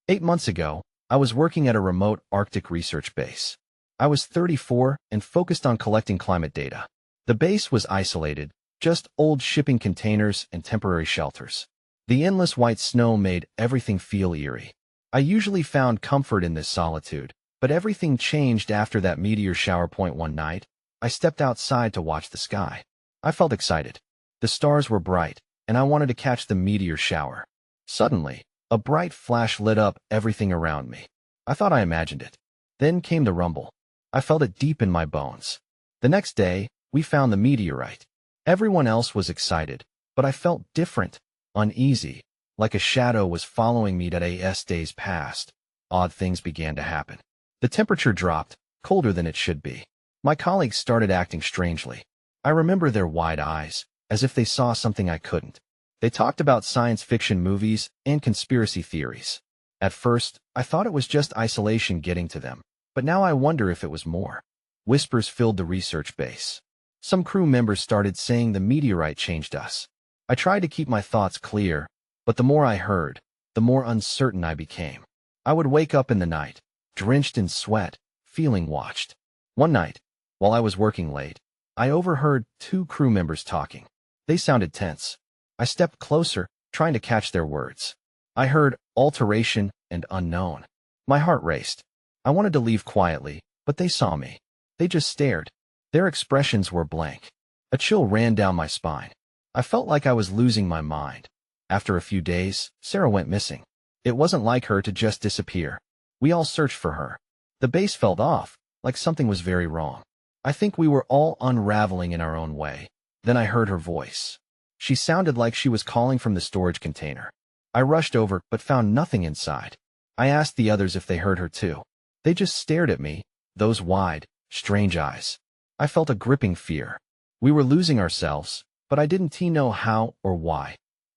8 months ago, I was working at a remote Arctic research base. I was 34 and focused on collecting climate data. The base was isolated, just old shipping containers and temporary shelters. The endless white snow made everything feel eerie. I usually found comfort in this solitude, but everything changed after that meteor shower point one night. I stepped outside to watch the sky. I felt excited. The stars were bright, and I wanted to catch the meteor shower. Suddenly, a bright flash lit up everything around me. I thought I imagined it. Then came the rumble. I felt it deep in my bones. The next day, we found the meteorite. Everyone else was excited, but I felt different, uneasy, like a shadow was following me that as days passed. Odd things began to happen. The temperature dropped, colder than it should be. My colleagues started acting strangely. I remember their wide eyes, as if they saw something I couldn't. They talked about science fiction movies and conspiracy theories. At first, I thought it was just isolation getting to them, but now I wonder if it was more. Whispers filled the research base. Some crew members started saying the meteorite changed us. I tried to keep my thoughts clear, but the more I heard, the more uncertain I became. I would wake up in the night, drenched in sweat, feeling watched. One night, while I was working late, I overheard two crew members talking. They sounded tense. I stepped closer, trying to catch their words. I heard alteration and unknown. My heart raced. I wanted to leave quietly, but they saw me. They just stared. Their expressions were blank. A chill ran down my spine. I felt like I was losing my mind. After a few days, Sarah went missing. It wasn't like her to just disappear. We all searched for her. The base felt off, like something was very wrong. I think we were all unraveling in our own way. Then I heard her voice. She sounded like she was calling from the storage container. I rushed over, but found nothing inside. I asked the others if they heard her too. They just stared at me, those wide, strange eyes. I felt a gripping fear. We were losing ourselves, but I didn't know how or why.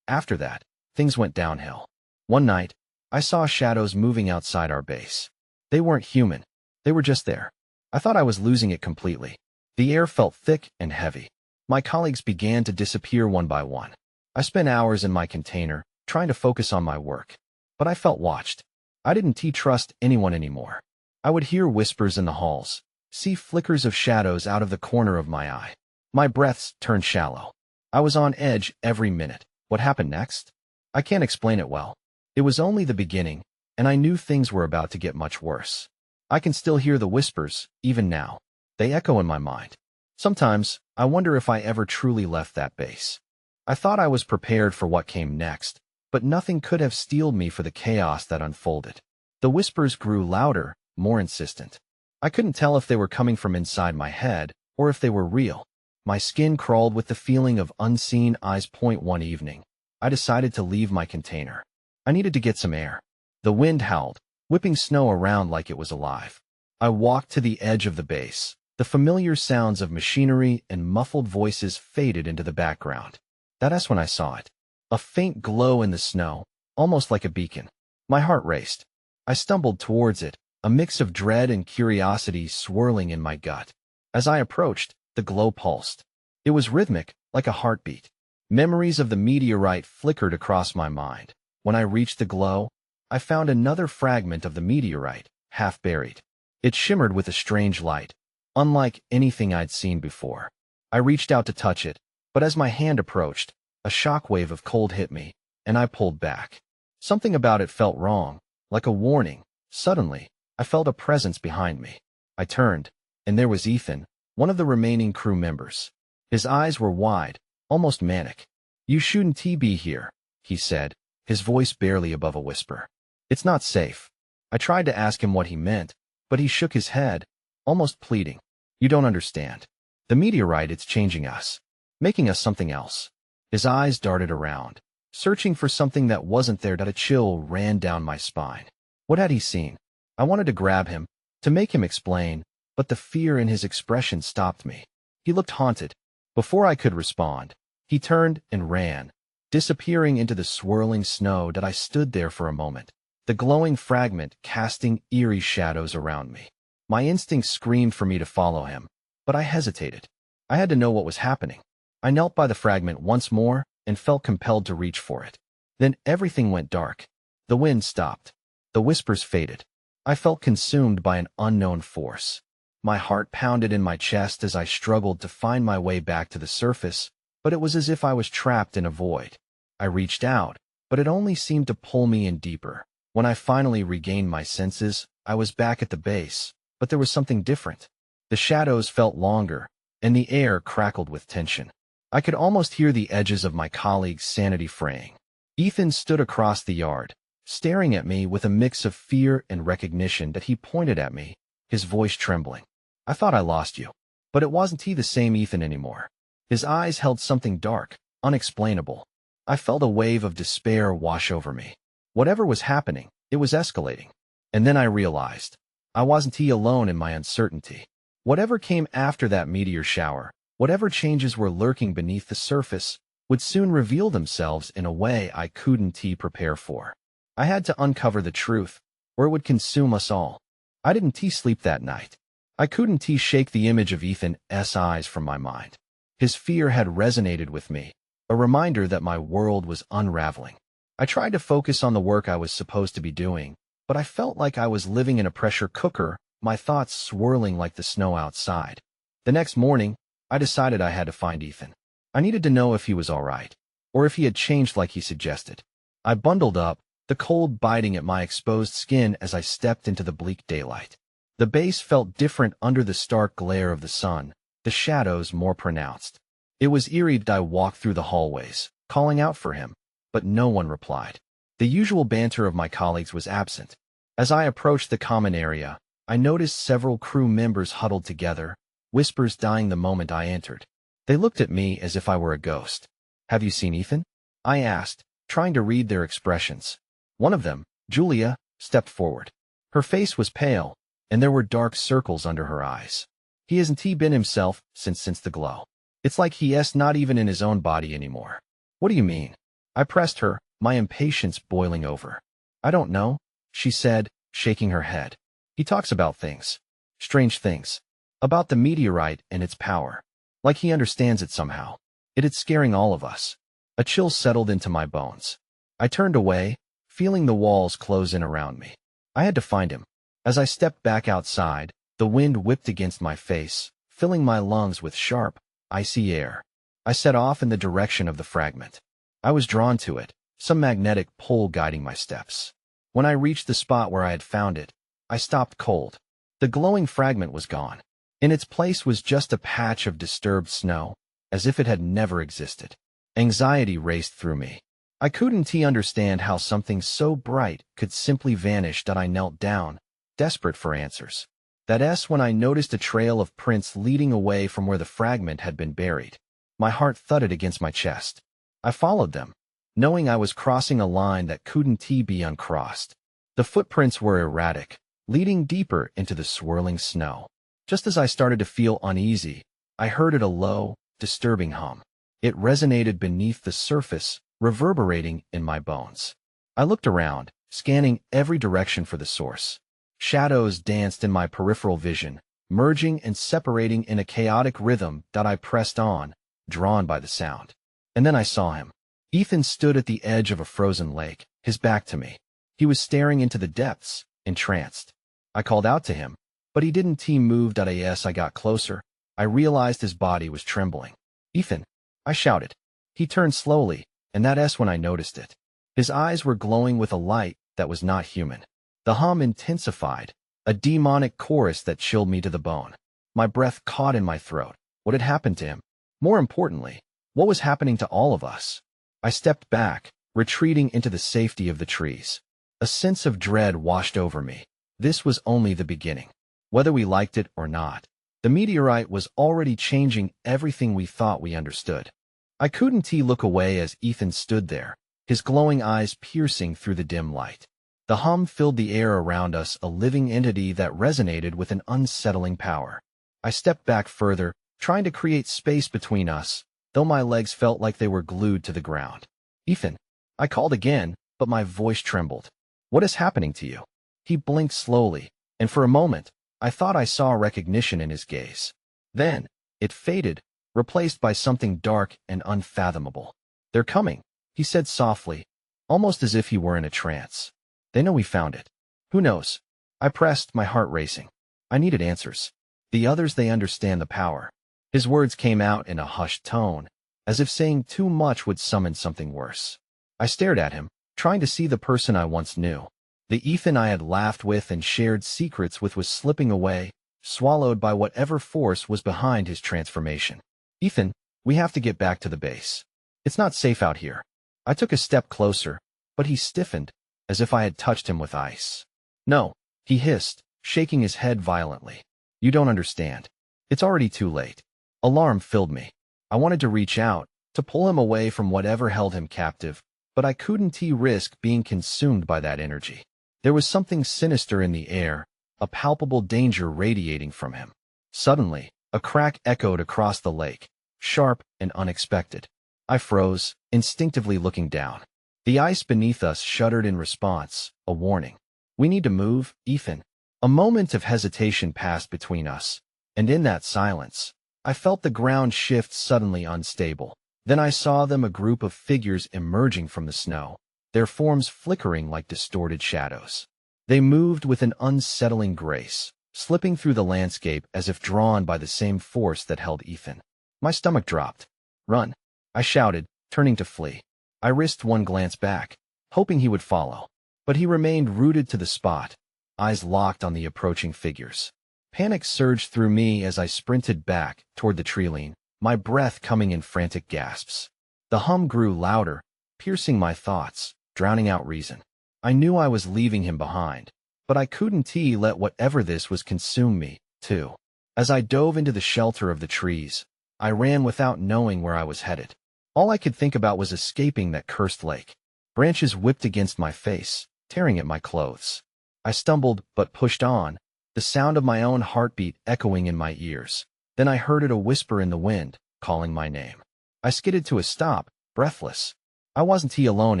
After that, things went downhill. One night, I saw shadows moving outside our base. They weren't human. They were just there. I thought I was losing it completely. The air felt thick and heavy. My colleagues began to disappear one by one. I spent hours in my container, trying to focus on my work. But I felt watched. I didn't trust anyone anymore. I would hear whispers in the halls, see flickers of shadows out of the corner of my eye. My breaths turned shallow. I was on edge every minute. What happened next? I can't explain it well. It was only the beginning, and I knew things were about to get much worse. I can still hear the whispers, even now. They echo in my mind. Sometimes, I wonder if I ever truly left that base. I thought I was prepared for what came next, but nothing could have steeled me for the chaos that unfolded. The whispers grew louder, more insistent. I couldn't tell if they were coming from inside my head or if they were real. My skin crawled with the feeling of unseen eyes. One evening, I decided to leave my container. I needed to get some air. The wind howled, whipping snow around like it was alive. I walked to the edge of the base. The familiar sounds of machinery and muffled voices faded into the background. That's when I saw it. A faint glow in the snow, almost like a beacon. My heart raced. I stumbled towards it, a mix of dread and curiosity swirling in my gut. As I approached, the glow pulsed. It was rhythmic, like a heartbeat. Memories of the meteorite flickered across my mind. When I reached the glow, I found another fragment of the meteorite, half buried. It shimmered with a strange light, unlike anything I'd seen before. I reached out to touch it, but as my hand approached, a shockwave of cold hit me, and I pulled back. Something about it felt wrong, like a warning. Suddenly, I felt a presence behind me. I turned, and there was Ethan, one of the remaining crew members. His eyes were wide, almost manic. "You shouldn't be here," he said, his voice barely above a whisper. "It's not safe." I tried to ask him what he meant, but he shook his head, almost pleading. "You don't understand. The meteorite, it's changing us, making us something else." His eyes darted around, searching for something that wasn't there. A chill ran down my spine. What had he seen? I wanted to grab him, to make him explain, but the fear in his expression stopped me. He looked haunted. Before I could respond, he turned and ran, disappearing into the swirling snow. I stood there for a moment, the glowing fragment casting eerie shadows around me. My instincts screamed for me to follow him, but I hesitated. I had to know what was happening. I knelt by the fragment once more and felt compelled to reach for it. Then everything went dark. The wind stopped. The whispers faded. I felt consumed by an unknown force. My heart pounded in my chest as I struggled to find my way back to the surface, but it was as if I was trapped in a void. I reached out, but it only seemed to pull me in deeper. When I finally regained my senses, I was back at the base, but there was something different. The shadows felt longer, and the air crackled with tension. I could almost hear the edges of my colleague's sanity fraying. Ethan stood across the yard, staring at me with a mix of fear and recognition that he pointed at me, his voice trembling. "I thought I lost you." But it wasn't the same Ethan anymore. His eyes held something dark, unexplainable. I felt a wave of despair wash over me. Whatever was happening, it was escalating. And then I realized, I wasn't alone in my uncertainty. Whatever came after that meteor shower, whatever changes were lurking beneath the surface, would soon reveal themselves in a way I couldn't prepare for. I had to uncover the truth, or it would consume us all. I didn't sleep that night. I couldn't shake the image of Ethan's eyes from my mind. His fear had resonated with me, a reminder that my world was unraveling. I tried to focus on the work I was supposed to be doing, but I felt like I was living in a pressure cooker, my thoughts swirling like the snow outside. The next morning, I decided I had to find Ethan. I needed to know if he was all right, or if he had changed like he suggested. I bundled up, the cold biting at my exposed skin as I stepped into the bleak daylight. The base felt different under the stark glare of the sun, the shadows more pronounced. It was eerie. I walked through the hallways, calling out for him, but no one replied. The usual banter of my colleagues was absent. As I approached the common area, I noticed several crew members huddled together, whispers dying the moment I entered. They looked at me as if I were a ghost. "Have you seen Ethan?" I asked, trying to read their expressions. One of them, Julia, stepped forward. Her face was pale, and there were dark circles under her eyes. "He hasn't been himself since the glow. It's like he's not even in his own body anymore." "What do you mean?" I pressed her, my impatience boiling over. "I don't know," she said, shaking her head. "He talks about things. Strange things. About the meteorite and its power. Like he understands it somehow. It's scaring all of us." A chill settled into my bones. I turned away, feeling the walls close in around me. I had to find him. As I stepped back outside, the wind whipped against my face, filling my lungs with sharp, icy air. I set off in the direction of the fragment. I was drawn to it, some magnetic pull guiding my steps. When I reached the spot where I had found it, I stopped cold. The glowing fragment was gone. In its place was just a patch of disturbed snow, as if it had never existed. Anxiety raced through me. I couldn't understand how something so bright could simply vanish. I knelt down, desperate for answers. That's when I noticed a trail of prints leading away from where the fragment had been buried. My heart thudded against my chest. I followed them, knowing I was crossing a line that couldn't be uncrossed. The footprints were erratic, leading deeper into the swirling snow. Just as I started to feel uneasy, I heard a low, disturbing hum. It resonated beneath the surface, reverberating in my bones. I looked around, scanning every direction for the source. Shadows danced in my peripheral vision, merging and separating in a chaotic rhythm. I pressed on, drawn by the sound. And then I saw him. Ethan stood at the edge of a frozen lake, his back to me. He was staring into the depths, entranced. I called out to him, but he didn't move. As I got closer, I realized his body was trembling. "Ethan!" I shouted. He turned slowly, and that's when I noticed it. His eyes were glowing with a light that was not human. The hum intensified, a demonic chorus that chilled me to the bone. My breath caught in my throat. What had happened to him? More importantly, what was happening to all of us? I stepped back, retreating into the safety of the trees. A sense of dread washed over me. This was only the beginning. Whether we liked it or not, the meteorite was already changing everything we thought we understood. I couldn't look away as Ethan stood there, his glowing eyes piercing through the dim light. The hum filled the air around us, a living entity that resonated with an unsettling power. I stepped back further, trying to create space between us, though my legs felt like they were glued to the ground. "Ethan!" I called again, but my voice trembled. "What is happening to you?" He blinked slowly, and for a moment, I thought I saw recognition in his gaze. Then, it faded, replaced by something dark and unfathomable. "They're coming," he said softly, almost as if he were in a trance. "They know we found it. Who knows? I pressed, my heart racing. I needed answers. The others, they understand the power. His words came out in a hushed tone, as if saying too much would summon something worse. I stared at him, trying to see the person I once knew. The Ethan I had laughed with and shared secrets with was slipping away, swallowed by whatever force was behind his transformation. Ethan, we have to get back to the base. It's not safe out here. I took a step closer, but he stiffened, as if I had touched him with ice. No, he hissed, shaking his head violently. You don't understand. It's already too late. Alarm filled me. I wanted to reach out, to pull him away from whatever held him captive, but I couldn't risk being consumed by that energy. There was something sinister in the air, a palpable danger radiating from him. Suddenly, a crack echoed across the lake, sharp and unexpected. I froze, instinctively looking down. The ice beneath us shuddered in response, a warning. We need to move, Ethan. A moment of hesitation passed between us, and in that silence, I felt the ground shift suddenly unstable. Then I saw them, a group of figures emerging from the snow, their forms flickering like distorted shadows. They moved with an unsettling grace, slipping through the landscape as if drawn by the same force that held Ethan. My stomach dropped. Run, I shouted, turning to flee. I risked one glance back, hoping he would follow, but he remained rooted to the spot, eyes locked on the approaching figures. Panic surged through me as I sprinted back toward the treeline, my breath coming in frantic gasps. The hum grew louder, piercing my thoughts, drowning out reason. I knew I was leaving him behind, but I couldn't let whatever this was consume me, too. As I dove into the shelter of the trees, I ran without knowing where I was headed. All I could think about was escaping that cursed lake. Branches whipped against my face, tearing at my clothes. I stumbled, but pushed on, the sound of my own heartbeat echoing in my ears. Then I heard a whisper in the wind, calling my name. I skidded to a stop, breathless. I wasn't alone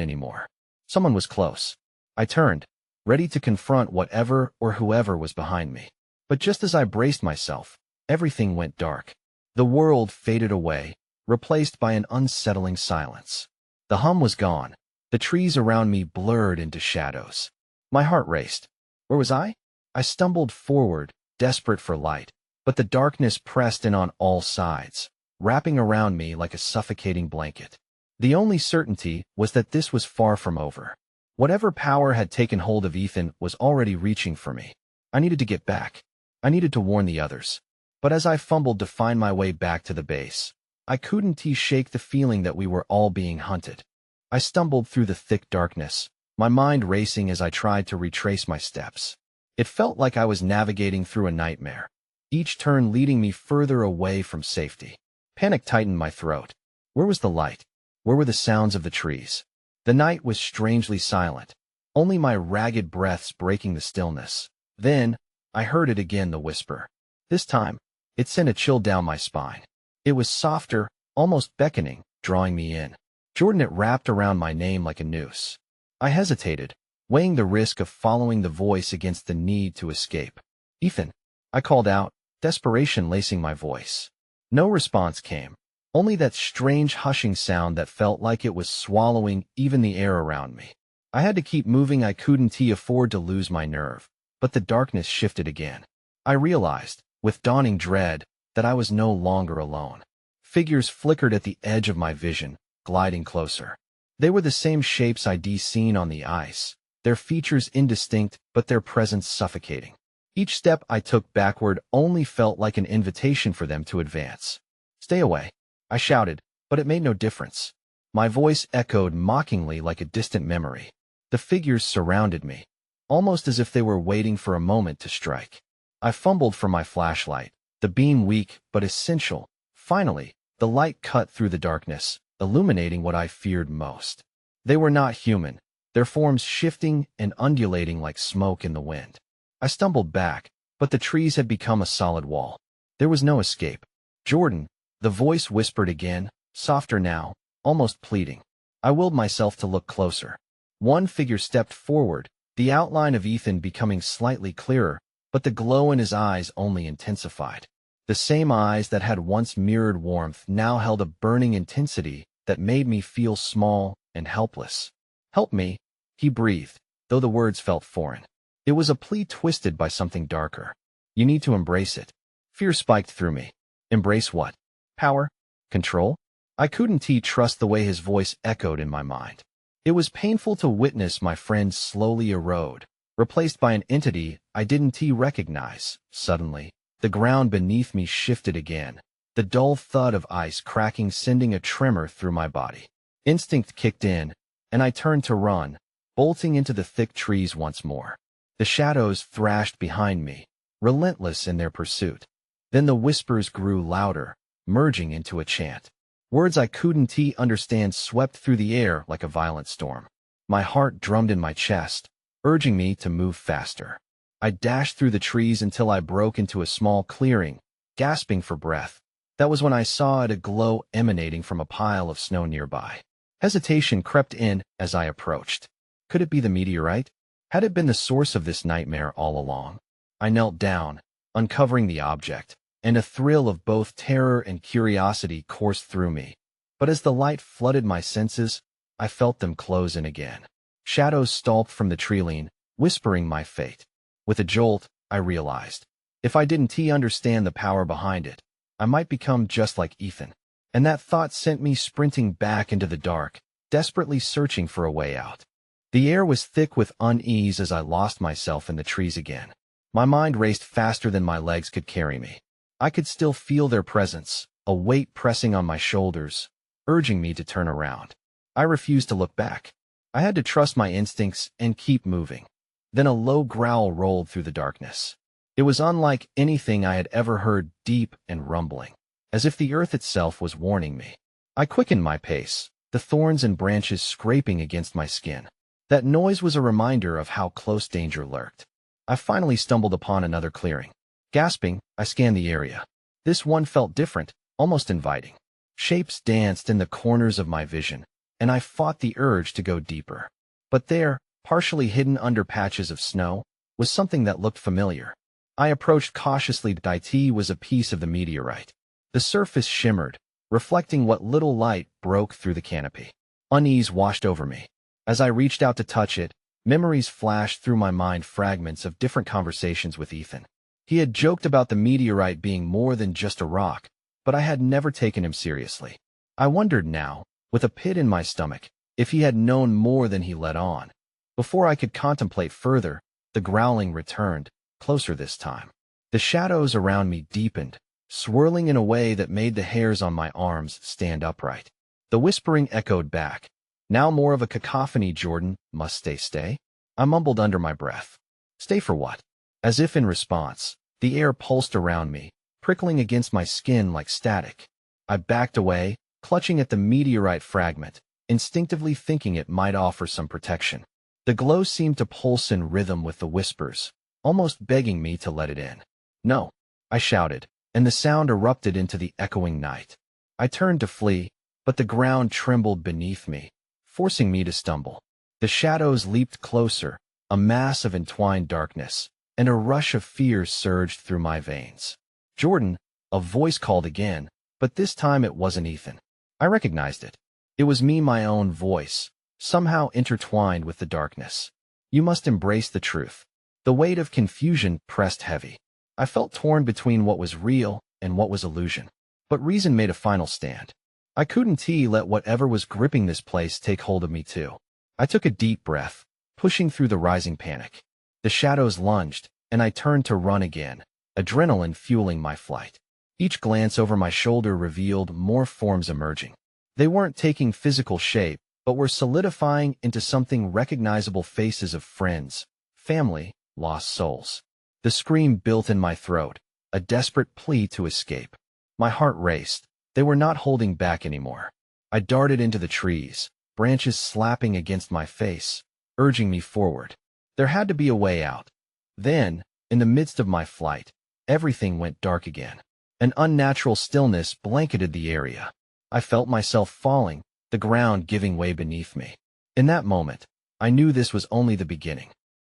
anymore. Someone was close. I turned, ready to confront whatever or whoever was behind me. But just as I braced myself, everything went dark. The world faded away, replaced by an unsettling silence. The hum was gone. The trees around me blurred into shadows. My heart raced. Where was I? I stumbled forward, desperate for light, but the darkness pressed in on all sides, wrapping around me like a suffocating blanket. The only certainty was that this was far from over. Whatever power had taken hold of Ethan was already reaching for me. I needed to get back. I needed to warn the others. But as I fumbled to find my way back to the base, I couldn't shake the feeling that we were all being hunted. I stumbled through the thick darkness, my mind racing as I tried to retrace my steps. It felt like I was navigating through a nightmare, each turn leading me further away from safety. Panic tightened my throat. Where was the light? Where were the sounds of the trees? The night was strangely silent, only my ragged breaths breaking the stillness. Then, I heard it again, the whisper. This time, it sent a chill down my spine. It was softer, almost beckoning, drawing me in. Jordan, it wrapped around my name like a noose. I hesitated, weighing the risk of following the voice against the need to escape. Ethan, I called out, desperation lacing my voice. No response came, only that strange hushing sound that felt like it was swallowing even the air around me. I had to keep moving. I couldn't afford to lose my nerve, but the darkness shifted again. I realized, with dawning dread, that I was no longer alone. Figures flickered at the edge of my vision, gliding closer. They were the same shapes I'd seen on the ice, their features indistinct but their presence suffocating. Each step I took backward only felt like an invitation for them to advance. Stay away, I shouted, but it made no difference. My voice echoed mockingly like a distant memory. The figures surrounded me, almost as if they were waiting for a moment to strike. I fumbled for my flashlight, the beam weak but essential. Finally, the light cut through the darkness, illuminating what I feared most. They were not human, their forms shifting and undulating like smoke in the wind. I stumbled back, but the trees had become a solid wall. There was no escape. Jordan, the voice whispered again, softer now, almost pleading. I willed myself to look closer. One figure stepped forward, the outline of Ethan becoming slightly clearer, but the glow in his eyes only intensified. The same eyes that had once mirrored warmth now held a burning intensity that made me feel small and helpless. Help me, he breathed, though the words felt foreign. It was a plea twisted by something darker. You need to embrace it. Fear spiked through me. Embrace what? Power? Control? I couldn't trust the way his voice echoed in my mind. It was painful to witness my friend slowly erode, replaced by an entity I didn't recognize. Suddenly, the ground beneath me shifted again, the dull thud of ice cracking sending a tremor through my body. Instinct kicked in, and I turned to run, bolting into the thick trees once more. The shadows thrashed behind me, relentless in their pursuit. Then the whispers grew louder, merging into a chant. Words I couldn't understand swept through the air like a violent storm. My heart drummed in my chest, urging me to move faster. I dashed through the trees until I broke into a small clearing, gasping for breath. That was when I saw a glow emanating from a pile of snow nearby. Hesitation crept in as I approached. Could it be the meteorite? Had it been the source of this nightmare all along? I knelt down, uncovering the object, and a thrill of both terror and curiosity coursed through me. But as the light flooded my senses, I felt them close in again. Shadows stalked from the treeline, whispering my fate. With a jolt, I realized, if I didn't understand the power behind it, I might become just like Ethan. And that thought sent me sprinting back into the dark, desperately searching for a way out. The air was thick with unease as I lost myself in the trees again. My mind raced faster than my legs could carry me. I could still feel their presence, a weight pressing on my shoulders, urging me to turn around. I refused to look back. I had to trust my instincts and keep moving. Then a low growl rolled through the darkness. It was unlike anything I had ever heard, deep and rumbling, as if the earth itself was warning me. I quickened my pace, the thorns and branches scraping against my skin. That noise was a reminder of how close danger lurked. I finally stumbled upon another clearing. Gasping, I scanned the area. This one felt different, almost inviting. Shapes danced in the corners of my vision, and I fought the urge to go deeper. But there, partially hidden under patches of snow, was something that looked familiar. I approached cautiously. It was a piece of the meteorite. The surface shimmered, reflecting what little light broke through the canopy. Unease washed over me. As I reached out to touch it, memories flashed through my mind, fragments of different conversations with Ethan. He had joked about the meteorite being more than just a rock, but I had never taken him seriously. I wondered now, with a pit in my stomach, if he had known more than he let on. Before I could contemplate further, the growling returned, closer this time. The shadows around me deepened, swirling in a way that made the hairs on my arms stand upright. The whispering echoed back. Now more of a cacophony. Jordan, must stay. I mumbled under my breath. Stay for what? As if in response, the air pulsed around me, prickling against my skin like static. I backed away, clutching at the meteorite fragment, instinctively thinking it might offer some protection. The glow seemed to pulse in rhythm with the whispers, almost begging me to let it in. No, I shouted, and the sound erupted into the echoing night. I turned to flee, but the ground trembled beneath me, forcing me to stumble. The shadows leaped closer, a mass of entwined darkness, and a rush of fear surged through my veins. Jordan, a voice called again, but this time it wasn't Ethan. I recognized it. It was me, my own voice, somehow intertwined with the darkness. You must embrace the truth. The weight of confusion pressed heavy. I felt torn between what was real and what was illusion. But reason made a final stand. I couldn't let whatever was gripping this place take hold of me too. I took a deep breath, pushing through the rising panic. The shadows lunged, and I turned to run again, adrenaline fueling my flight. Each glance over my shoulder revealed more forms emerging. They weren't taking physical shape, but were solidifying into something recognizable, faces of friends, family, lost souls. The scream built in my throat, a desperate plea to escape. My heart raced. They were not holding back anymore. I darted into the trees, branches slapping against my face, urging me forward. There had to be a way out. Then, in the midst of my flight, everything went dark again. An unnatural stillness blanketed the area. I felt myself falling, the ground giving way beneath me. In that moment, I knew this was only the beginning.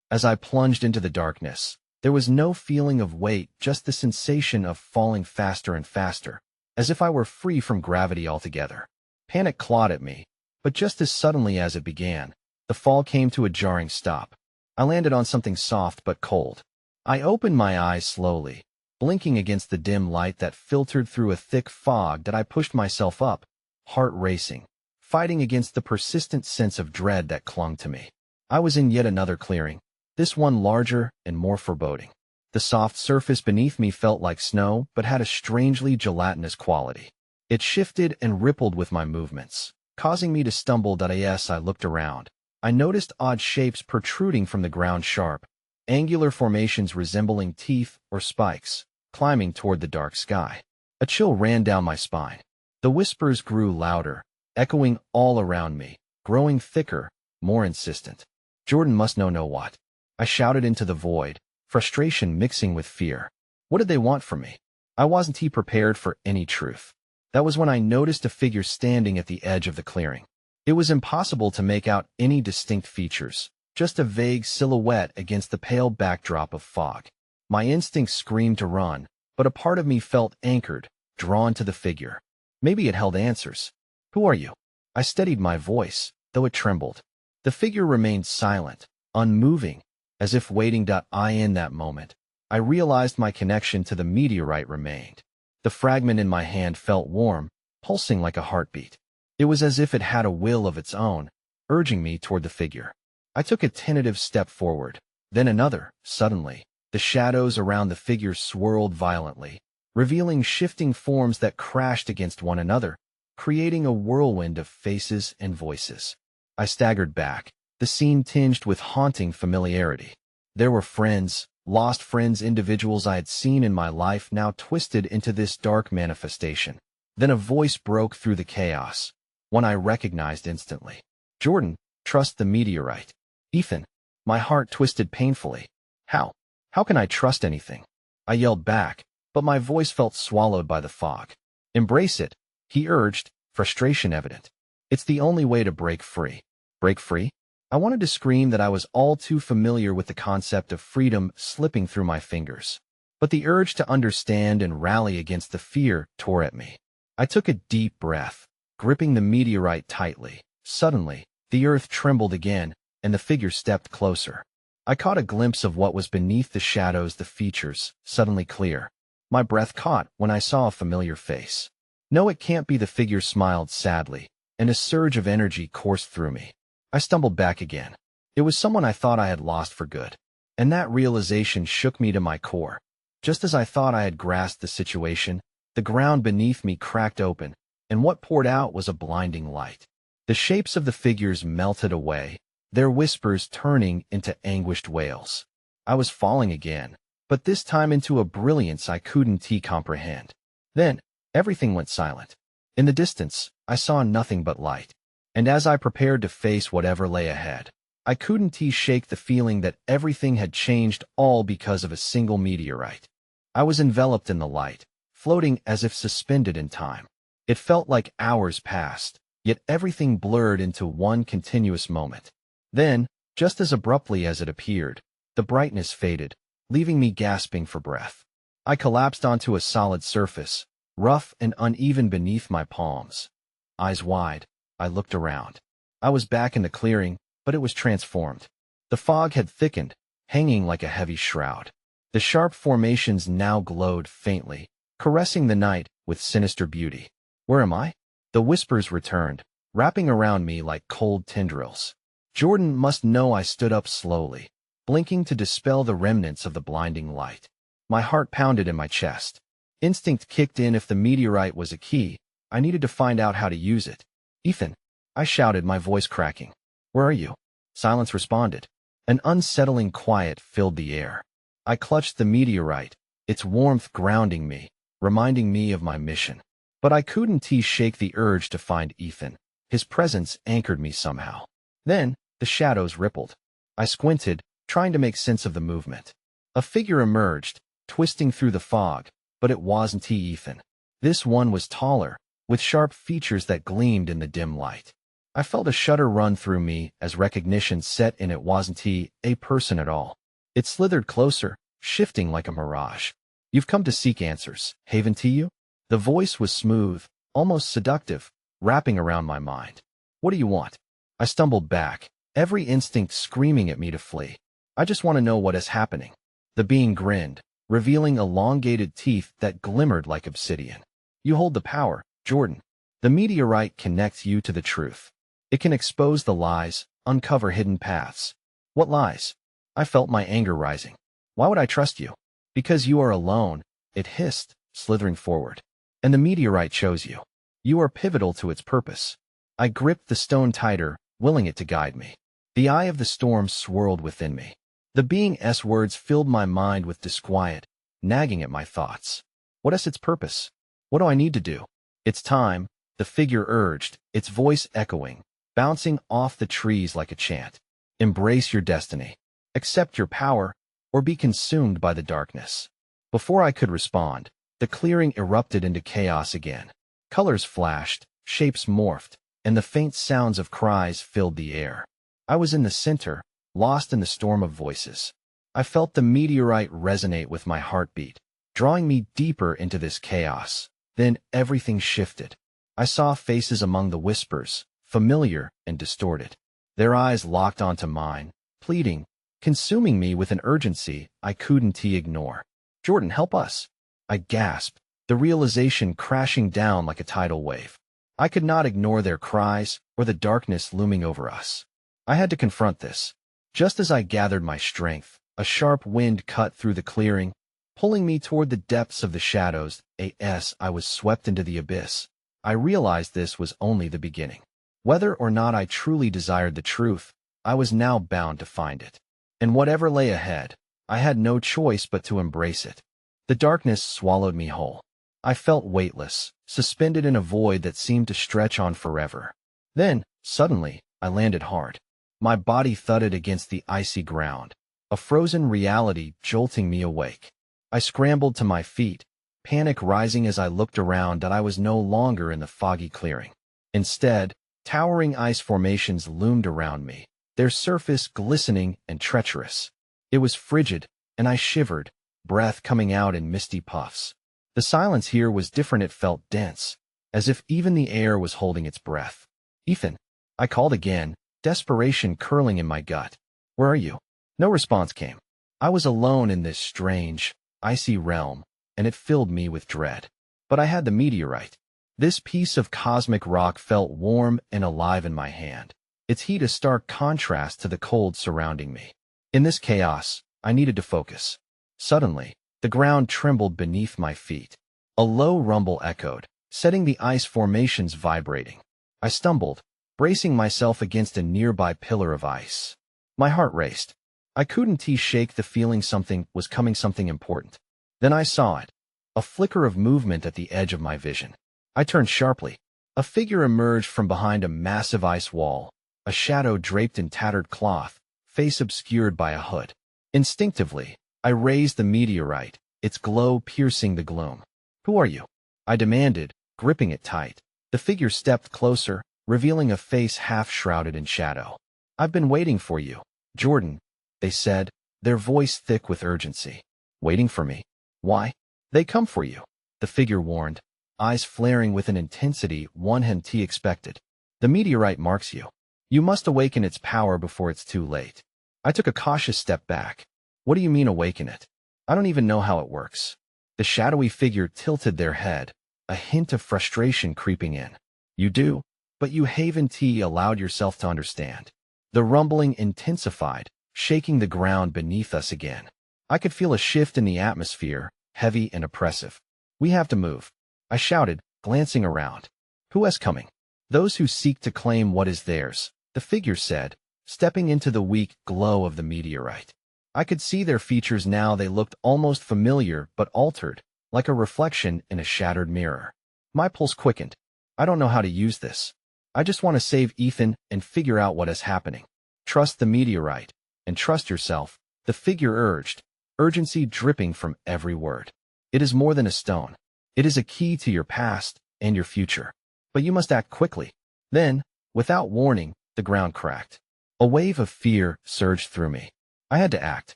As I plunged into the darkness, there was no feeling of weight, just the sensation of falling faster and faster, as if I were free from gravity altogether. Panic clawed at me, but just as suddenly as it began, the fall came to a jarring stop. I landed on something soft but cold. I opened my eyes slowly, blinking against the dim light that filtered through a thick fog that I pushed myself up, heart racing, fighting against the persistent sense of dread that clung to me. I was in yet another clearing, this one larger and more foreboding. The soft surface beneath me felt like snow, but had a strangely gelatinous quality. It shifted and rippled with my movements, causing me to stumble. As I looked around, I noticed odd shapes protruding from the ground, sharp, angular formations resembling teeth or spikes, climbing toward the dark sky. A chill ran down my spine. The whispers grew louder, echoing all around me, growing thicker, more insistent. Jordan must know what. I shouted into the void, frustration mixing with fear. What did they want from me? I wasn't prepared for any truth. That was when I noticed a figure standing at the edge of the clearing. It was impossible to make out any distinct features, just a vague silhouette against the pale backdrop of fog. My instincts screamed to run, but a part of me felt anchored, drawn to the figure. Maybe it held answers. Who are you? I steadied my voice, though it trembled. The figure remained silent, unmoving, as if waiting. In that moment, I realized my connection to the meteorite remained. The fragment in my hand felt warm, pulsing like a heartbeat. It was as if it had a will of its own, urging me toward the figure. I took a tentative step forward, then another. Suddenly, the shadows around the figure swirled violently, revealing shifting forms that crashed against one another, creating a whirlwind of faces and voices. I staggered back, the scene tinged with haunting familiarity. There were friends, lost friends, individuals I had seen in my life, now twisted into this dark manifestation. Then a voice broke through the chaos, one I recognized instantly. Jordan, trust the meteorite. Ethan. My heart twisted painfully. How? How can I trust anything? I yelled back, but my voice felt swallowed by the fog. Embrace it, he urged, frustration evident. It's the only way to break free. Break free? I wanted to scream that I was all too familiar with the concept of freedom slipping through my fingers. But the urge to understand and rally against the fear tore at me. I took a deep breath, gripping the meteorite tightly. Suddenly, the earth trembled again, and the figure stepped closer. I caught a glimpse of what was beneath the shadows, the features, suddenly clear. My breath caught when I saw a familiar face. No, it can't be. The figure smiled sadly, and a surge of energy coursed through me. I stumbled back again. It was someone I thought I had lost for good, and that realization shook me to my core. Just as I thought I had grasped the situation, the ground beneath me cracked open, and what poured out was a blinding light. The shapes of the figures melted away, their whispers turning into anguished wails. I was falling again, but this time into a brilliance I couldn't comprehend. Then, everything went silent. In the distance, I saw nothing but light. And as I prepared to face whatever lay ahead, I couldn't shake the feeling that everything had changed, all because of a single meteorite. I was enveloped in the light, floating as if suspended in time. It felt like hours passed, yet everything blurred into one continuous moment. Then, just as abruptly as it appeared, the brightness faded, leaving me gasping for breath. I collapsed onto a solid surface, rough and uneven beneath my palms. Eyes wide, I looked around. I was back in the clearing, but it was transformed. The fog had thickened, hanging like a heavy shroud. The sharp formations now glowed faintly, caressing the night with sinister beauty. Where am I? The whispers returned, wrapping around me like cold tendrils. Jordan must know. I stood up slowly, blinking to dispel the remnants of the blinding light. My heart pounded in my chest. Instinct kicked in. If the meteorite was a key, I needed to find out how to use it. Ethan, I shouted, my voice cracking. Where are you? Silence responded. An unsettling quiet filled the air. I clutched the meteorite, its warmth grounding me, reminding me of my mission. But I couldn't shake the urge to find Ethan. His presence anchored me somehow. Then, the shadows rippled. I squinted, trying to make sense of the movement. A figure emerged, twisting through the fog, but it wasn't Ethan. This one was taller, with sharp features that gleamed in the dim light. I felt a shudder run through me as recognition set in. It wasn't a person at all. It slithered closer, shifting like a mirage. You've come to seek answers, haven't you? The voice was smooth, almost seductive, wrapping around my mind. What do you want? I stumbled back, every instinct screaming at me to flee. I just want to know what is happening. The being grinned, revealing elongated teeth that glimmered like obsidian. You hold the power, Jordan. The meteorite connects you to the truth. It can expose the lies, uncover hidden paths. What lies? I felt my anger rising. Why would I trust you? Because you are alone, it hissed, slithering forward. And the meteorite chose you. You are pivotal to its purpose. I gripped the stone tighter, willing it to guide me. The eye of the storm swirled within me. The being's words filled my mind with disquiet, nagging at my thoughts. What is its purpose? What do I need to do? It's time, the figure urged, its voice echoing, bouncing off the trees like a chant. Embrace your destiny. Accept your power, or be consumed by the darkness. Before I could respond, the clearing erupted into chaos again. Colors flashed, shapes morphed, and the faint sounds of cries filled the air. I was in the center, lost in the storm of voices. I felt the meteorite resonate with my heartbeat, drawing me deeper into this chaos. Then everything shifted. I saw faces among the whispers, familiar and distorted. Their eyes locked onto mine, pleading, consuming me with an urgency I couldn't ignore. Jordan, help us! I gasped, the realization crashing down like a tidal wave. I could not ignore their cries or the darkness looming over us. I had to confront this. Just as I gathered my strength, a sharp wind cut through the clearing, pulling me toward the depths of the shadows. I was swept into the abyss. I realized this was only the beginning. Whether or not I truly desired the truth, I was now bound to find it. And whatever lay ahead, I had no choice but to embrace it. The darkness swallowed me whole. I felt weightless, suspended in a void that seemed to stretch on forever. Then, suddenly, I landed hard. My body thudded against the icy ground, a frozen reality jolting me awake. I scrambled to my feet, panic rising as I looked around that I was no longer in the foggy clearing. Instead, towering ice formations loomed around me, their surface glistening and treacherous. It was frigid, and I shivered, breath coming out in misty puffs. The silence here was different. It felt dense, as if even the air was holding its breath. Ethan, I called again, desperation curling in my gut. Where are you? No response came. I was alone in this strange, icy realm, and it filled me with dread. But I had the meteorite. This piece of cosmic rock felt warm and alive in my hand, its heat a stark contrast to the cold surrounding me. In this chaos, I needed to focus. Suddenly, the ground trembled beneath my feet. A low rumble echoed, setting the ice formations vibrating. I stumbled, bracing myself against a nearby pillar of ice. My heart raced. I couldn't shake the feeling something was coming, something important. Then I saw it, a flicker of movement at the edge of my vision. I turned sharply. A figure emerged from behind a massive ice wall, a shadow draped in tattered cloth, face obscured by a hood. Instinctively, I raised the meteorite, its glow piercing the gloom. Who are you? I demanded, gripping it tight. The figure stepped closer, revealing a face half shrouded in shadow. I've been waiting for you, Jordan, they said, their voice thick with urgency. Waiting for me? Why? They come for you, the figure warned, eyes flaring with an intensity one hadn't expected. The meteorite marks you. You must awaken its power before it's too late. I took a cautious step back. What do you mean awaken it? I don't even know how it works. The shadowy figure tilted their head, a hint of frustration creeping in. You do, but you haven't allowed yourself to understand. The rumbling intensified, shaking the ground beneath us again. I could feel a shift in the atmosphere, heavy and oppressive. We have to move, I shouted, glancing around. Who is coming? Those who seek to claim what is theirs, the figure said, stepping into the weak glow of the meteorite. I could see their features now. They looked almost familiar but altered, like a reflection in a shattered mirror. My pulse quickened. I don't know how to use this. I just want to save Ethan and figure out what is happening. Trust the meteorite, and trust yourself, the figure urged, urgency dripping from every word. It is more than a stone. It is a key to your past and your future. But you must act quickly. Then, without warning, the ground cracked. A wave of fear surged through me. I had to act.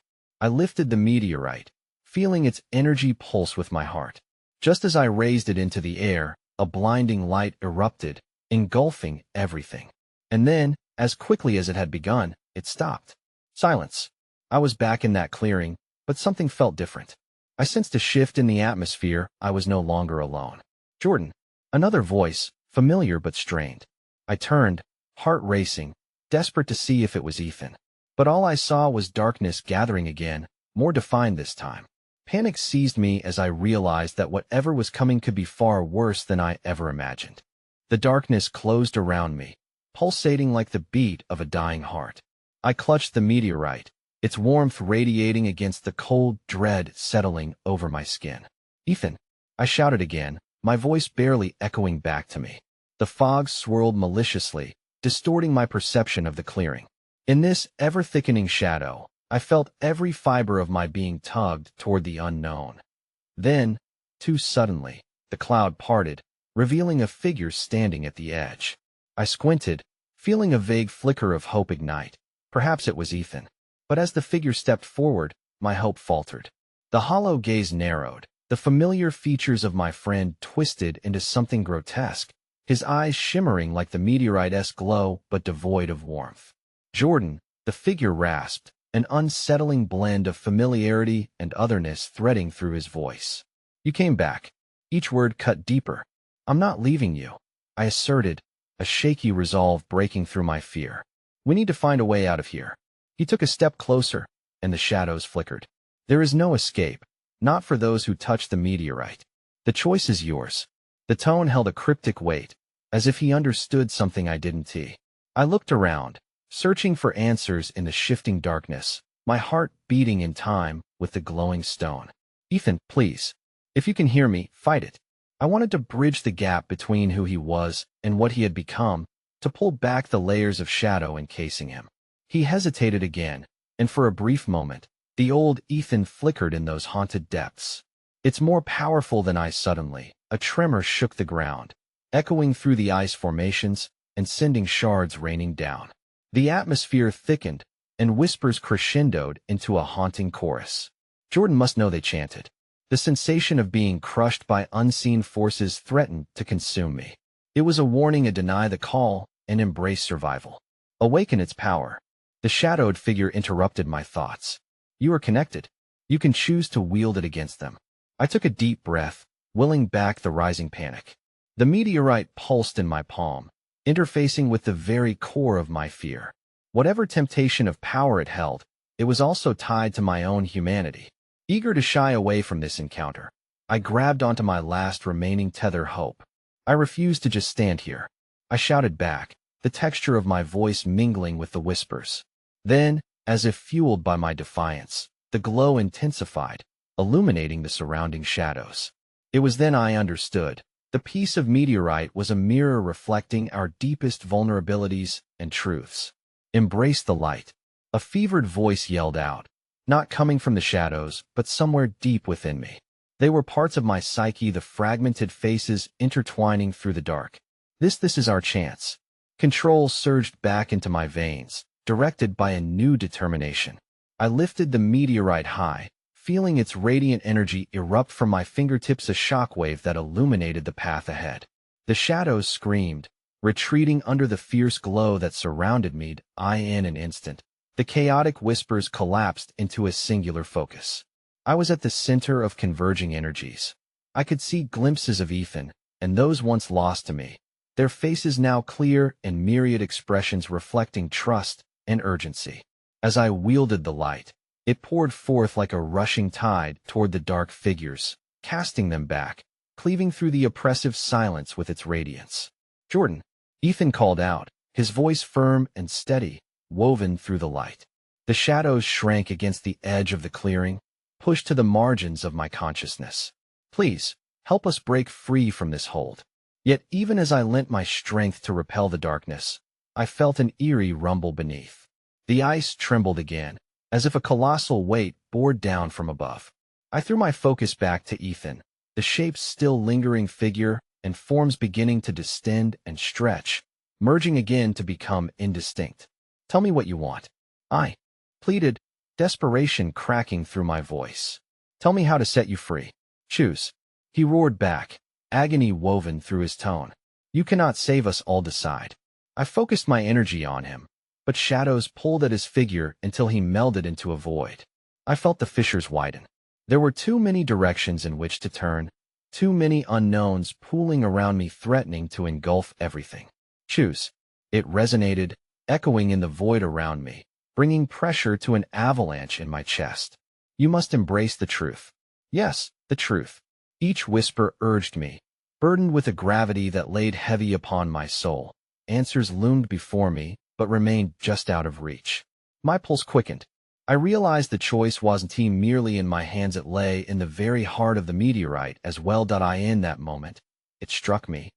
I lifted the meteorite, feeling its energy pulse with my heart. Just as I raised it into the air, a blinding light erupted, engulfing everything. And then, as quickly as it had begun, it stopped. Silence. I was back in that clearing, but something felt different. I sensed a shift in the atmosphere. I was no longer alone. Jordan. Another voice, familiar but strained. I turned, heart racing, desperate to see if it was Ethan. But all I saw was darkness gathering again, more defined this time. Panic seized me as I realized that whatever was coming could be far worse than I ever imagined. The darkness closed around me, pulsating like the beat of a dying heart. I clutched the meteorite, its warmth radiating against the cold dread settling over my skin. Ethan, I shouted again, my voice barely echoing back to me. The fog swirled maliciously, distorting my perception of the clearing. In this ever-thickening shadow, I felt every fiber of my being tugged toward the unknown. Then, too suddenly, the cloud parted, revealing a figure standing at the edge. I squinted, feeling a vague flicker of hope ignite. Perhaps it was Ethan. But as the figure stepped forward, my hope faltered. The hollow gaze narrowed, the familiar features of my friend twisted into something grotesque, his eyes shimmering like the meteorite-esque glow but devoid of warmth. Jordan, the figure rasped, an unsettling blend of familiarity and otherness threading through his voice. You came back. Each word cut deeper. I'm not leaving you, I asserted, a shaky resolve breaking through my fear. We need to find a way out of here. He took a step closer, and the shadows flickered. There is no escape, not for those who touch the meteorite. The choice is yours. The tone held a cryptic weight, as if he understood something I didn't. I looked around, searching for answers in the shifting darkness, my heart beating in time with the glowing stone. Ethan, please. If you can hear me, fight it. I wanted to bridge the gap between who he was and what he had become, to pull back the layers of shadow encasing him. He hesitated again, and for a brief moment, the old Ethan flickered in those haunted depths. It's more powerful than I. Suddenly, a tremor shook the ground, echoing through the ice formations and sending shards raining down. The atmosphere thickened, and whispers crescendoed into a haunting chorus. Jordan must know, they chanted. The sensation of being crushed by unseen forces threatened to consume me. It was a warning to deny the call and embrace survival. Awaken its power. The shadowed figure interrupted my thoughts. You are connected. You can choose to wield it against them. I took a deep breath, willing back the rising panic. The meteorite pulsed in my palm, interfacing with the very core of my fear. Whatever temptation of power it held, it was also tied to my own humanity. Eager to shy away from this encounter, I grabbed onto my last remaining tether, hope. I refused to just stand here. I shouted back, the texture of my voice mingling with the whispers. Then, as if fueled by my defiance, the glow intensified, illuminating the surrounding shadows. It was then I understood. The piece of meteorite was a mirror reflecting our deepest vulnerabilities and truths. Embrace the light. A fevered voice yelled out, not coming from the shadows, but somewhere deep within me. They were parts of my psyche, the fragmented faces intertwining through the dark. This is our chance. Control surged back into my veins, directed by a new determination. I lifted the meteorite high, feeling its radiant energy erupt from my fingertips, a shockwave that illuminated the path ahead. The shadows screamed, retreating under the fierce glow that surrounded me. In an instant, the chaotic whispers collapsed into a singular focus. I was at the center of converging energies. I could see glimpses of Ethan, and those once lost to me, their faces now clear and myriad expressions reflecting trust and urgency. As I wielded the light, it poured forth like a rushing tide toward the dark figures, casting them back, cleaving through the oppressive silence with its radiance. Jordan, Ethan called out, his voice firm and steady, woven through the light. The shadows shrank against the edge of the clearing, pushed to the margins of my consciousness. Please, help us break free from this hold. Yet even as I lent my strength to repel the darkness, I felt an eerie rumble beneath. The ice trembled again, as if a colossal weight bore down from above. I threw my focus back to Ethan, the shape's still lingering figure and forms beginning to distend and stretch, merging again to become indistinct. Tell me what you want. I pleaded, desperation cracking through my voice. Tell me how to set you free. Choose. He roared back, agony woven through his tone. You cannot save us, all decide. I focused my energy on him, but shadows pulled at his figure until he melded into a void. I felt the fissures widen. There were too many directions in which to turn, too many unknowns pooling around me threatening to engulf everything. Choose. It resonated, echoing in the void around me, bringing pressure to an avalanche in my chest. You must embrace the truth. Yes, the truth. Each whisper urged me, burdened with a gravity that laid heavy upon my soul. Answers loomed before me, but remained just out of reach. My pulse quickened. I realized the choice wasn't merely in my hands, it lay in the very heart of the meteorite as well. In that moment, it struck me.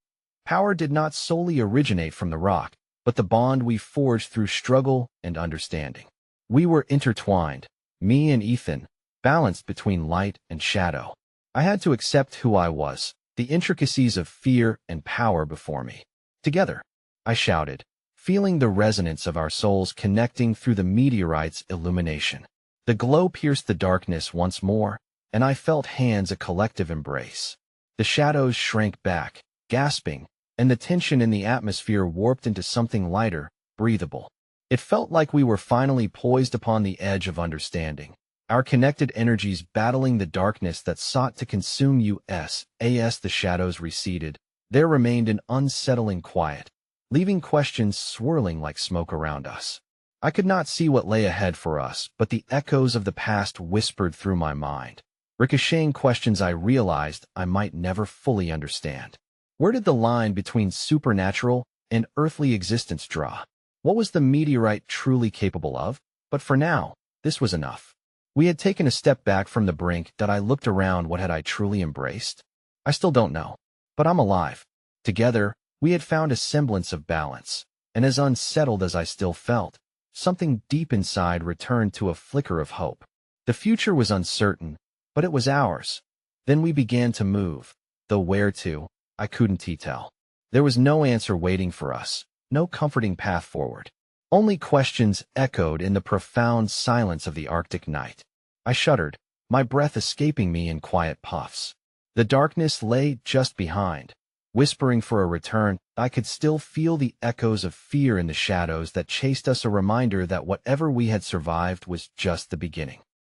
Power did not solely originate from the rock, but the bond we forged through struggle and understanding. We were intertwined, me and Ethan, balanced between light and shadow. I had to accept who I was, the intricacies of fear and power before me. Together, I shouted, feeling the resonance of our souls connecting through the meteorite's illumination. The glow pierced the darkness once more, and I felt hands a collective embrace. The shadows shrank back, gasping, and the tension in the atmosphere warped into something lighter, breathable. It felt like we were finally poised upon the edge of understanding, our connected energies battling the darkness that sought to consume us. As the shadows receded, there remained an unsettling quiet, leaving questions swirling like smoke around us. I could not see what lay ahead for us, but the echoes of the past whispered through my mind, ricocheting questions I realized I might never fully understand. Where did the line between supernatural and earthly existence draw? What was the meteorite truly capable of? But for now, this was enough. We had taken a step back from the brink. I looked around. What had I truly embraced? I still don't know. But I'm alive. Together, we had found a semblance of balance, and as unsettled as I still felt, something deep inside returned to a flicker of hope. The future was uncertain, but it was ours. Then we began to move, though where to, I couldn't tell. There was no answer waiting for us, no comforting path forward. Only questions echoed in the profound silence of the Arctic night. I shuddered, my breath escaping me in quiet puffs. The darkness lay just behind, whispering for a return. I could still feel the echoes of fear in the shadows that chased us, a reminder that whatever we had survived was just the beginning.